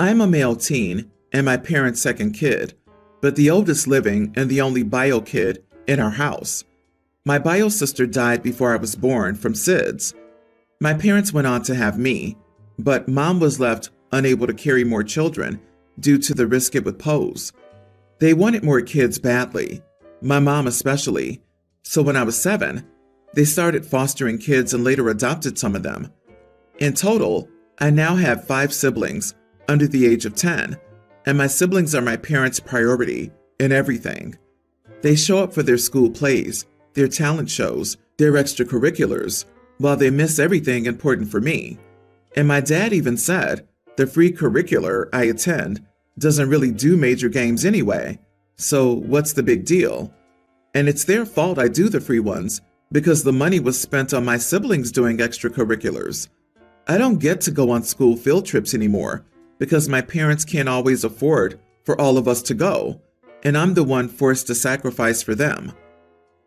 I'm a male teen and my parents' second kid, but the oldest living and the only bio kid in our house. My bio sister died before I was born from SIDS. My parents went on to have me, but mom was left unable to carry more children due to the risk it would pose. They wanted more kids badly, my mom especially, so when I was 7, they started fostering kids and later adopted some of them. In total, I now have 5 siblings under the age of 10, and my siblings are my parents' priority in everything. They show up for their school plays, their talent shows, their extracurriculars, while they miss everything important for me. And my dad even said, the free curricular I attend doesn't really do major games anyway, so what's the big deal? And it's their fault I do the free ones, because the money was spent on my siblings doing extracurriculars. I don't get to go on school field trips anymore, because my parents can't always afford for all of us to go, and I'm the one forced to sacrifice for them.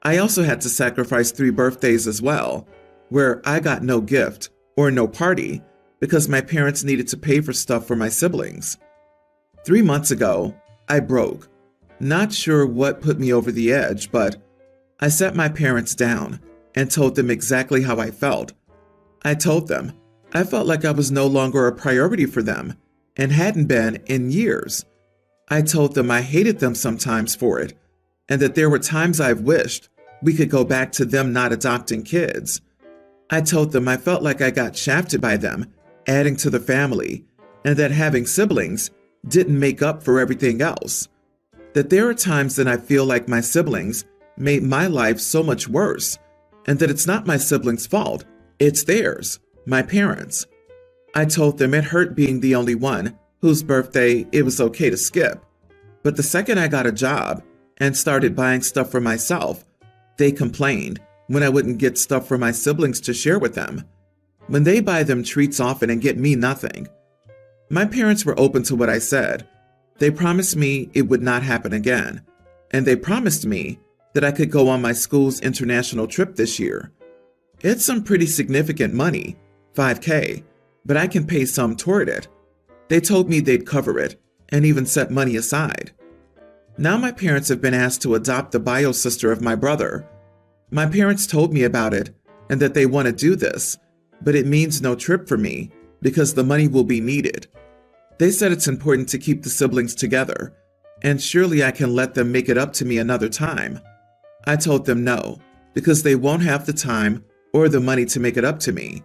I also had to sacrifice 3 birthdays as well, where I got no gift or no party because my parents needed to pay for stuff for my siblings. 3 months ago, I broke. Not sure what put me over the edge, but I sat my parents down and told them exactly how I felt. I told them I felt like I was no longer a priority for them and hadn't been in years. I told them I hated them sometimes for it, and that there were times I've wished we could go back to them not adopting kids. I told them I felt like I got shafted by them, adding to the family, and that having siblings didn't make up for everything else. That there are times that I feel like my siblings made my life so much worse, and that it's not my siblings' fault, it's theirs, my parents. I told them it hurt being the only one whose birthday it was okay to skip. But the second I got a job and started buying stuff for myself, they complained when I wouldn't get stuff for my siblings to share with them. When they buy them treats often and get me nothing. My parents were open to what I said. They promised me it would not happen again, and they promised me that I could go on my school's international trip this year. It's some pretty significant money, $5,000, but I can pay some toward it. They told me they'd cover it and even set money aside. Now my parents have been asked to adopt the bio sister of my brother. My parents told me about it and that they want to do this, but it means no trip for me because the money will be needed. They said it's important to keep the siblings together, and surely I can let them make it up to me another time. I told them no, because they won't have the time or the money to make it up to me.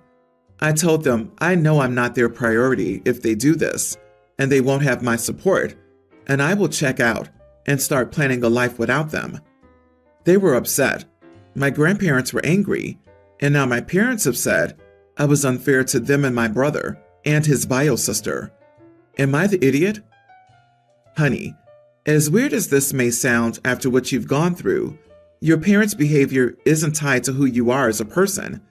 I told them I know I'm not their priority if they do this, and they won't have my support, and I will check out and start planning a life without them. They were upset. My grandparents were angry, and now my parents have said I was unfair to them and my brother and his bio sister. Am I the idiot? Honey, as weird as this may sound after what you've gone through, your parents' behavior isn't tied to who you are as a person.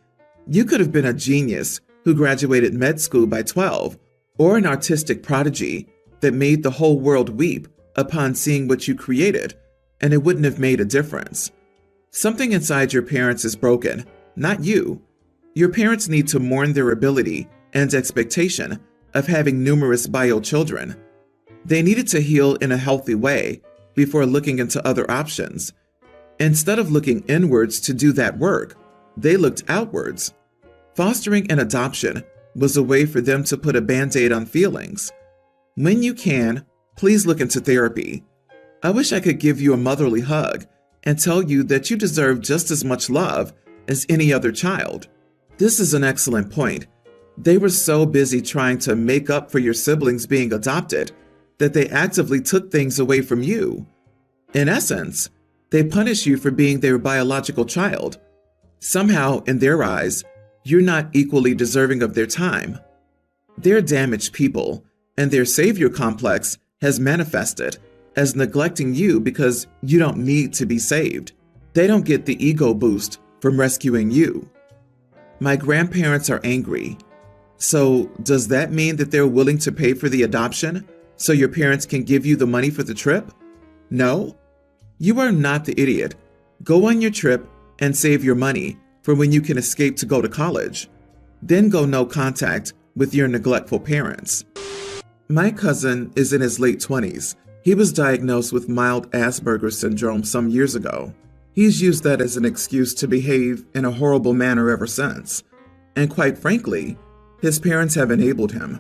You could have been a genius who graduated med school by 12, or an artistic prodigy that made the whole world weep upon seeing what you created, and it wouldn't have made a difference. Something inside your parents is broken, not you. Your parents need to mourn their ability and expectation of having numerous bio children. They needed to heal in a healthy way before looking into other options. Instead of looking inwards to do that work, they looked outwards. Fostering an adoption was a way for them to put a band-aid on feelings. When you can, please look into therapy. I wish I could give you a motherly hug and tell you that you deserve just as much love as any other child. This is an excellent point. They were so busy trying to make up for your siblings being adopted that they actively took things away from you. In essence, they punish you for being their biological child. Somehow, in their eyes, you're not equally deserving of their time. They're damaged people, and their savior complex has manifested as neglecting you because you don't need to be saved. They don't get the ego boost from rescuing you. My grandparents are angry. So does that mean that they're willing to pay for the adoption so your parents can give you the money for the trip? No? You are not the idiot. Go on your trip and save your money for when you can escape to go to college. Then go no contact with your neglectful parents. My cousin is in his late 20s. He was diagnosed with mild Asperger's syndrome some years ago. He's used that as an excuse to behave in a horrible manner ever since. And quite frankly, his parents have enabled him.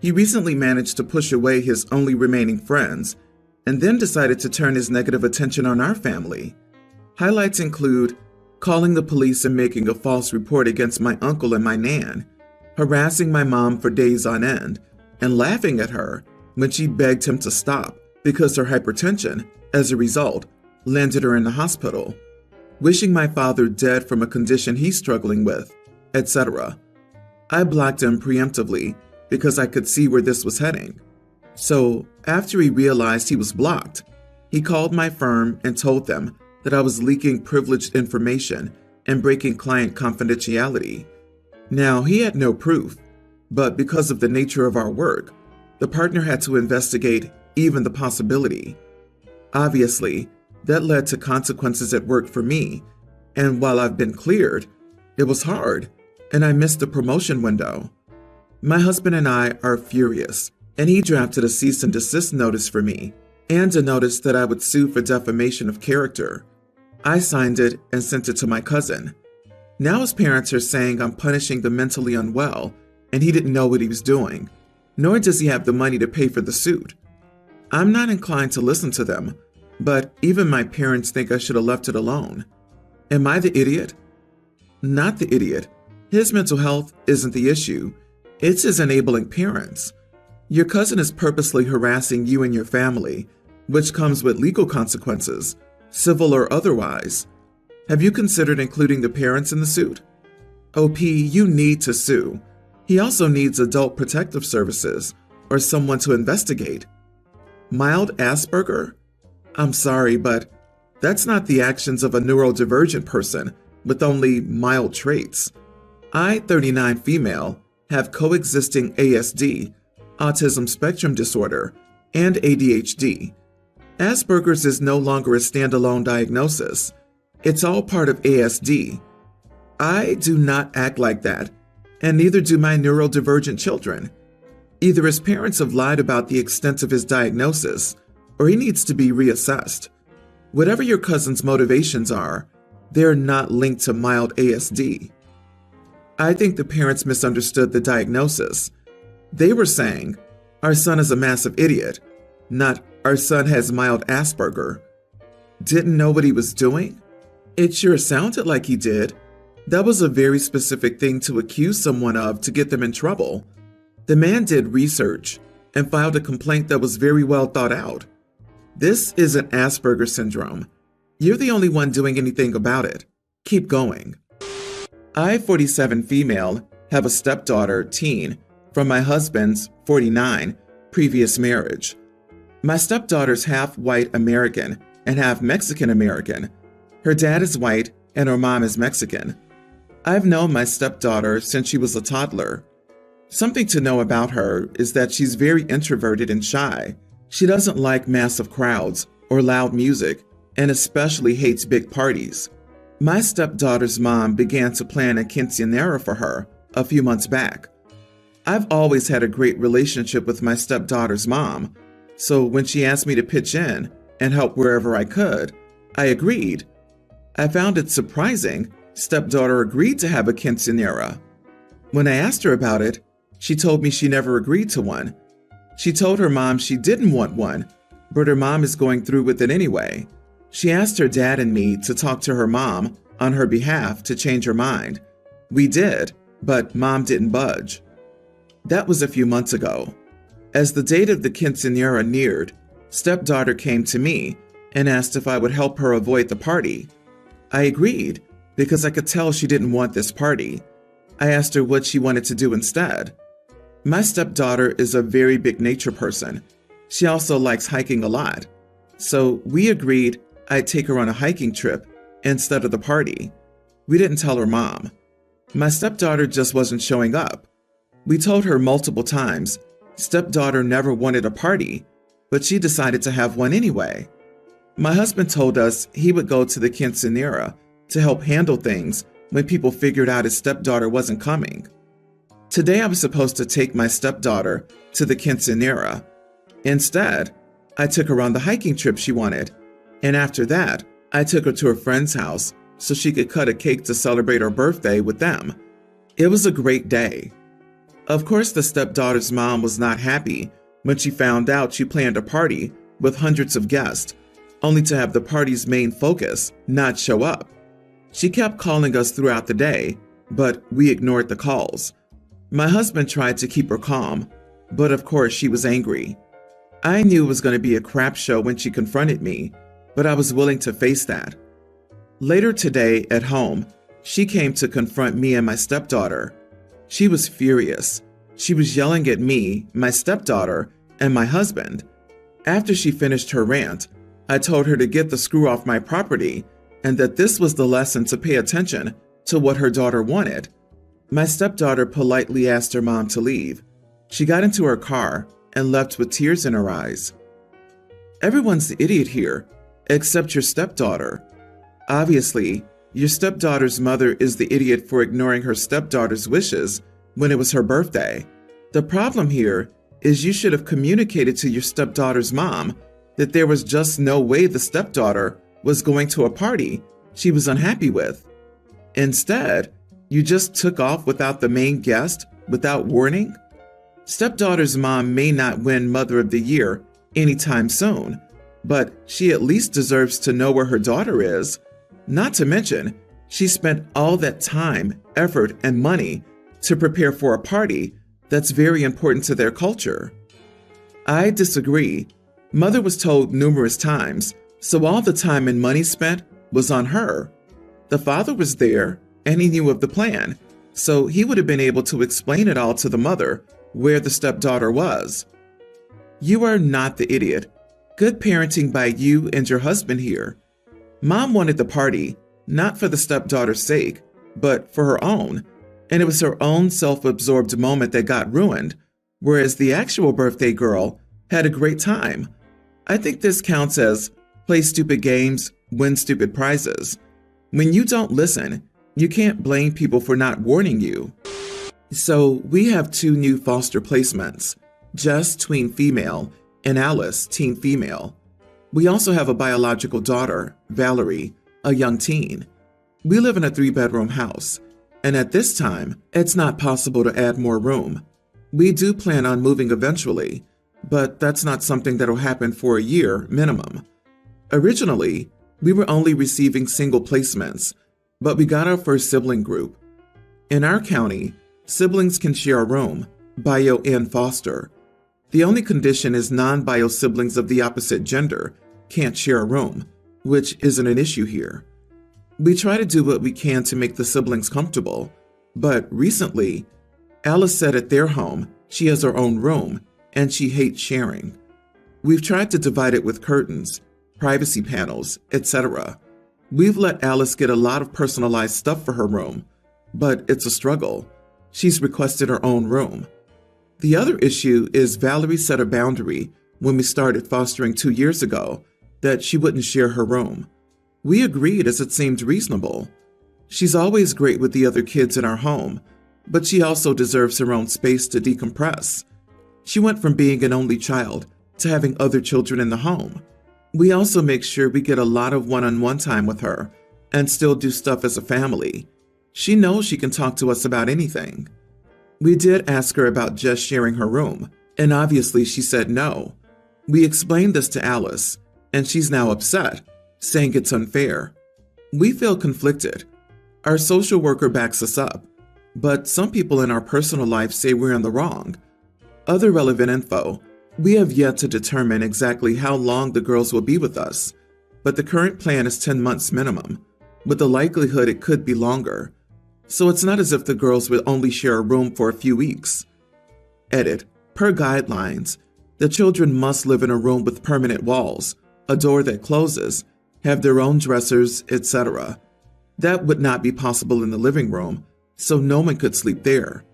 He recently managed to push away his only remaining friends and then decided to turn his negative attention on our family. Highlights include calling the police and making a false report against my uncle and my nan, harassing my mom for days on end, and laughing at her when she begged him to stop because her hypertension, as a result, landed her in the hospital, wishing my father dead from a condition he's struggling with, etc. I blocked him preemptively because I could see where this was heading. So, after he realized he was blocked, he called my firm and told them that I was leaking privileged information and breaking client confidentiality. Now, he had no proof, but because of the nature of our work, the partner had to investigate even the possibility. Obviously, that led to consequences at work for me, and while I've been cleared, it was hard, and I missed the promotion window. My husband and I are furious, and he drafted a cease and desist notice for me, and a notice that I would sue for defamation of character. I signed it and sent it to my cousin. Now his parents are saying I'm punishing the mentally unwell, and he didn't know what he was doing, nor does he have the money to pay for the suit. I'm not inclined to listen to them, but even my parents think I should have left it alone. Am I the idiot? Not the idiot. His mental health isn't the issue. It's his enabling parents. Your cousin is purposely harassing you and your family, which comes with legal consequences, civil or otherwise. Have you considered including the parents in the suit? OP, you need to sue. He also needs adult protective services or someone to investigate. Mild Asperger? I'm sorry, but that's not the actions of a neurodivergent person with only mild traits. I, 39 female, have coexisting ASD, autism spectrum disorder, and ADHD. Asperger's is no longer a standalone diagnosis. It's all part of ASD. I do not act like that, and neither do my neurodivergent children. Either his parents have lied about the extent of his diagnosis, or he needs to be reassessed. Whatever your cousin's motivations are, they're not linked to mild ASD. I think the parents misunderstood the diagnosis. They were saying, our son is a massive idiot, not our son has mild Asperger. Didn't know what he was doing? It sure sounded like he did. That was a very specific thing to accuse someone of to get them in trouble. The man did research and filed a complaint that was very well thought out. This isn't Asperger's syndrome. You're the only one doing anything about it. Keep going. I, 47 female, have a stepdaughter, teen, from my husband's, 49, previous marriage. My stepdaughter's half white American and half Mexican American. Her dad is white and her mom is Mexican. I've known my stepdaughter since she was a toddler. Something to know about her is that she's very introverted and shy. She doesn't like massive crowds or loud music, and especially hates big parties. My stepdaughter's mom began to plan a quinceañera for her a few months back. I've always had a great relationship with my stepdaughter's mom, so when she asked me to pitch in and help wherever I could, I agreed. I found it surprising stepdaughter agreed to have a quinceañera. When I asked her about it, she told me she never agreed to one. She told her mom she didn't want one, but her mom is going through with it anyway. She asked her dad and me to talk to her mom on her behalf to change her mind. We did, but mom didn't budge. That was a few months ago. As the date of the quinceañera neared, stepdaughter came to me and asked if I would help her avoid the party. I agreed because I could tell she didn't want this party. I asked her what she wanted to do instead. My stepdaughter is a very big nature person. She also likes hiking a lot. So we agreed I'd take her on a hiking trip instead of the party. We didn't tell her mom. My stepdaughter just wasn't showing up. We told her multiple times. Stepdaughter never wanted a party, but she decided to have one anyway. My husband told us he would go to the quinceañera to help handle things when people figured out his stepdaughter wasn't coming. Today I was supposed to take my stepdaughter to the quinceañera. Instead, I took her on the hiking trip she wanted, and after that, I took her to her friend's house so she could cut a cake to celebrate her birthday with them. It was a great day. Of course, the stepdaughter's mom was not happy when she found out she planned a party with hundreds of guests, only to have the party's main focus not show up. She kept calling us throughout the day, but we ignored the calls. My husband tried to keep her calm, but of course she was angry. I knew it was going to be a crap show when she confronted me, but I was willing to face that. Later today at home, she came to confront me and my stepdaughter. She was furious. She was yelling at me, my stepdaughter, and my husband. After she finished her rant, I told her to get the screw off my property and that this was the lesson to pay attention to what her daughter wanted. My stepdaughter politely asked her mom to leave. She got into her car and left with tears in her eyes. Everyone's the idiot here, except your stepdaughter. Obviously, your stepdaughter's mother is the idiot for ignoring her stepdaughter's wishes when it was her birthday. The problem here is you should have communicated to your stepdaughter's mom that there was just no way the stepdaughter was going to a party she was unhappy with. Instead, you just took off without the main guest, without warning. Stepdaughter's mom may not win Mother of the Year anytime soon, but she at least deserves to know where her daughter is. Not to mention, she spent all that time, effort, and money to prepare for a party that's very important to their culture. I disagree. Mother was told numerous times, so all the time and money spent was on her. The father was there, and he knew of the plan, so he would have been able to explain it all to the mother where the stepdaughter was. You are not the idiot. Good parenting by you and your husband here. Mom wanted the party, not for the stepdaughter's sake, but for her own, and it was her own self-absorbed moment that got ruined, whereas the actual birthday girl had a great time. I think this counts as play stupid games, win stupid prizes. When you don't listen, you can't blame people for not warning you. So we have 2 new foster placements, Jess, tween female, and Alice, teen female. We also have a biological daughter, Valerie, a young teen. We live in a 3-bedroom house, and at this time, it's not possible to add more room. We do plan on moving eventually, but that's not something that'll happen for a year minimum. Originally, we were only receiving single placements, but we got our first sibling group. In our county, siblings can share a room, bio and foster. The only condition is non-bio siblings of the opposite gender can't share a room, which isn't an issue here. We try to do what we can to make the siblings comfortable, but recently, Alice said at their home she has her own room and she hates sharing. We've tried to divide it with curtains, privacy panels, etc. We've let Alice get a lot of personalized stuff for her room, but it's a struggle. She's requested her own room. The other issue is Valerie set a boundary when we started fostering 2 years ago that she wouldn't share her room. We agreed as it seemed reasonable. She's always great with the other kids in our home, but she also deserves her own space to decompress. She went from being an only child to having other children in the home. We also make sure we get a lot of one-on-one time with her and still do stuff as a family. She knows she can talk to us about anything. We did ask her about just sharing her room, and obviously she said no. We explained this to Alice, and she's now upset, saying it's unfair. We feel conflicted. Our social worker backs us up, but some people in our personal life say we're in the wrong. Other relevant info: we have yet to determine exactly how long the girls will be with us, but the current plan is 10 months minimum, with the likelihood it could be longer. So it's not as if the girls will only share a room for a few weeks. Edit: per guidelines, the children must live in a room with permanent walls, a door that closes, have their own dressers, etc. That would not be possible in the living room, so no one could sleep there.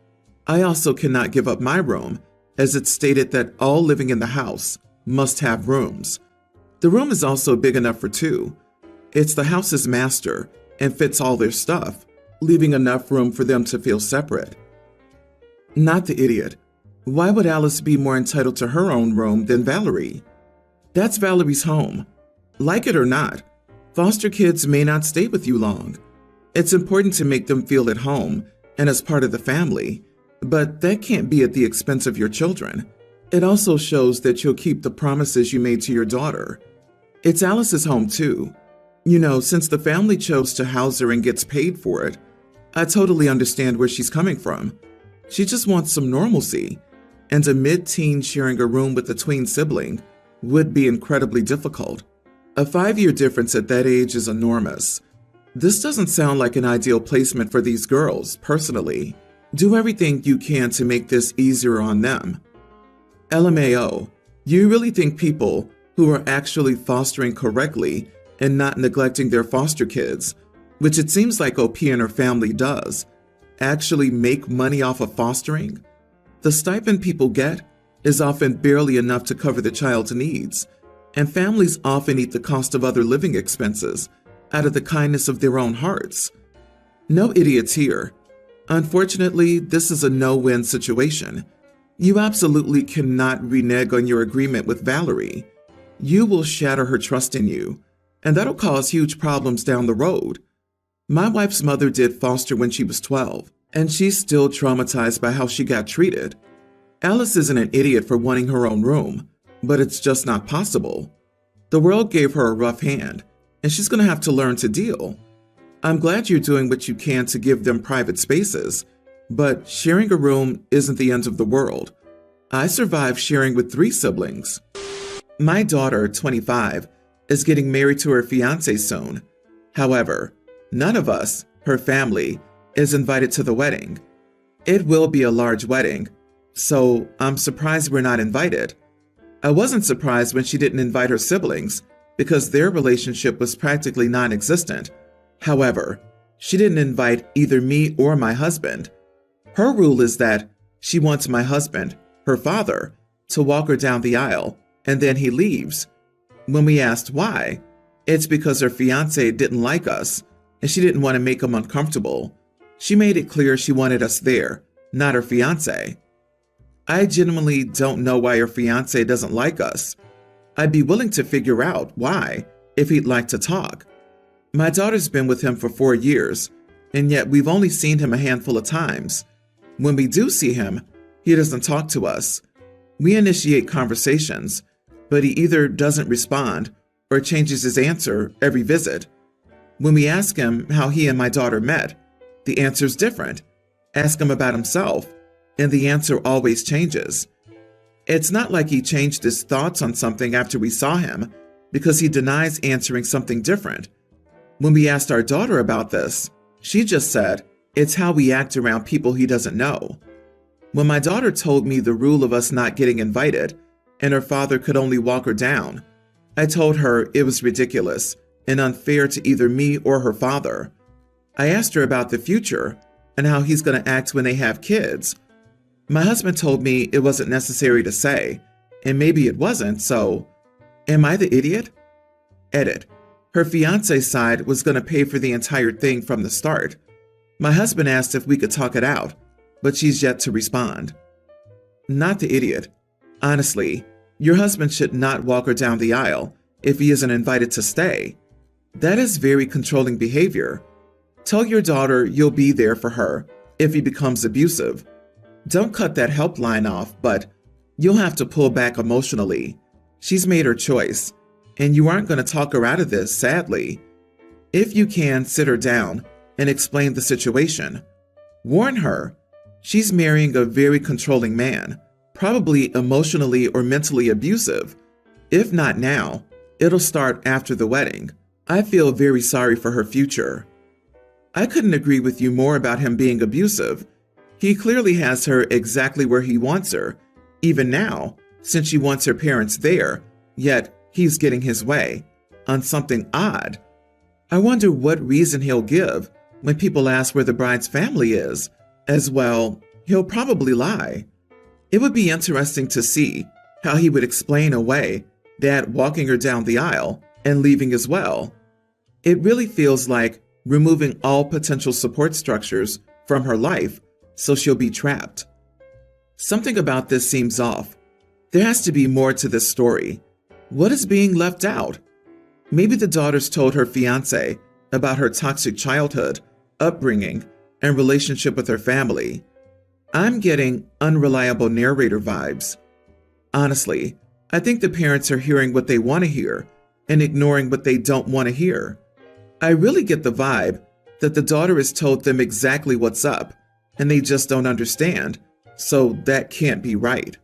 I also cannot give up my room, as it's stated that all living in the house must have rooms. The room is also big enough for 2. It's the house's master and fits all their stuff, leaving enough room for them to feel separate. Not the idiot. Why would Alice be more entitled to her own room than Valerie? That's Valerie's home. Like it or not, foster kids may not stay with you long. It's important to make them feel at home and as part of the family, but that can't be at the expense of your children. It also shows that you'll keep the promises you made to your daughter. It's Alice's home too. You know, since the family chose to house her and gets paid for it, I totally understand where she's coming from. She just wants some normalcy, and a mid-teen sharing a room with a twin sibling would be incredibly difficult. A 5-year difference at that age is enormous. This doesn't sound like an ideal placement for these girls, personally. Do everything you can to make this easier on them. LMAO, you really think people who are actually fostering correctly and not neglecting their foster kids, which it seems like OP and her family does, actually make money off of fostering? The stipend people get is often barely enough to cover the child's needs, and families often eat the cost of other living expenses out of the kindness of their own hearts. No idiots here. Unfortunately, this is a no-win situation. You absolutely cannot renege on your agreement with Valerie. You will shatter her trust in you, and that'll cause huge problems down the road. My wife's mother did foster when she was 12, and she's still traumatized by how she got treated. Alice isn't an idiot for wanting her own room, but it's just not possible. The world gave her a rough hand, and she's going to have to learn to deal. I'm glad you're doing what you can to give them private spaces, but sharing a room isn't the end of the world. I survived sharing with 3 siblings. My daughter, 25, is getting married to her fiancé soon. However, none of us, her family, is invited to the wedding. It will be a large wedding, so I'm surprised we're not invited. I wasn't surprised when she didn't invite her siblings because their relationship was practically non-existent. However, she didn't invite either me or my husband. Her rule is that she wants my husband, her father, to walk her down the aisle, and then he leaves. When we asked why, it's because her fiancé didn't like us, and she didn't want to make him uncomfortable. She made it clear she wanted us there, not her fiancé. I genuinely don't know why her fiancé doesn't like us. I'd be willing to figure out why, if he'd like to talk. My daughter's been with him for 4 years, and yet we've only seen him a handful of times. When we do see him, he doesn't talk to us. We initiate conversations, but he either doesn't respond or changes his answer every visit. When we ask him how he and my daughter met, the answer's different. Ask him about himself, and the answer always changes. It's not like he changed his thoughts on something after we saw him, because he denies answering something different. When we asked our daughter about this, she just said, it's how we act around people he doesn't know. When my daughter told me the rule of us not getting invited, and her father could only walk her down, I told her it was ridiculous and unfair to either me or her father. I asked her about the future and how he's going to act when they have kids. My husband told me it wasn't necessary to say, and maybe it wasn't, so am I the idiot? Edit. Her fiancé's side was going to pay for the entire thing from the start. My husband asked if we could talk it out, but she's yet to respond. Not the idiot. Honestly, your husband should not walk her down the aisle if he isn't invited to stay. That is very controlling behavior. Tell your daughter you'll be there for her if he becomes abusive. Don't cut that helpline off, but you'll have to pull back emotionally. She's made her choice, and you aren't going to talk her out of this, sadly. If you can, sit her down and explain the situation. Warn her. She's marrying a very controlling man, probably emotionally or mentally abusive. If not now, it'll start after the wedding. I feel very sorry for her future. I couldn't agree with you more about him being abusive. He clearly has her exactly where he wants her, even now, since she wants her parents there, yet he's getting his way on something odd. I wonder what reason he'll give when people ask where the bride's family is. As well, he'll probably lie. It would be interesting to see how he would explain away Dad walking her down the aisle and leaving as well. It really feels like removing all potential support structures from her life so she'll be trapped. Something about this seems off. There has to be more to this story. What is being left out? Maybe the daughters told her fiancé about her toxic childhood, upbringing, and relationship with her family. I'm getting unreliable narrator vibes. Honestly, I think the parents are hearing what they want to hear and ignoring what they don't want to hear. I really get the vibe that the daughter has told them exactly what's up and they just don't understand, so that can't be right.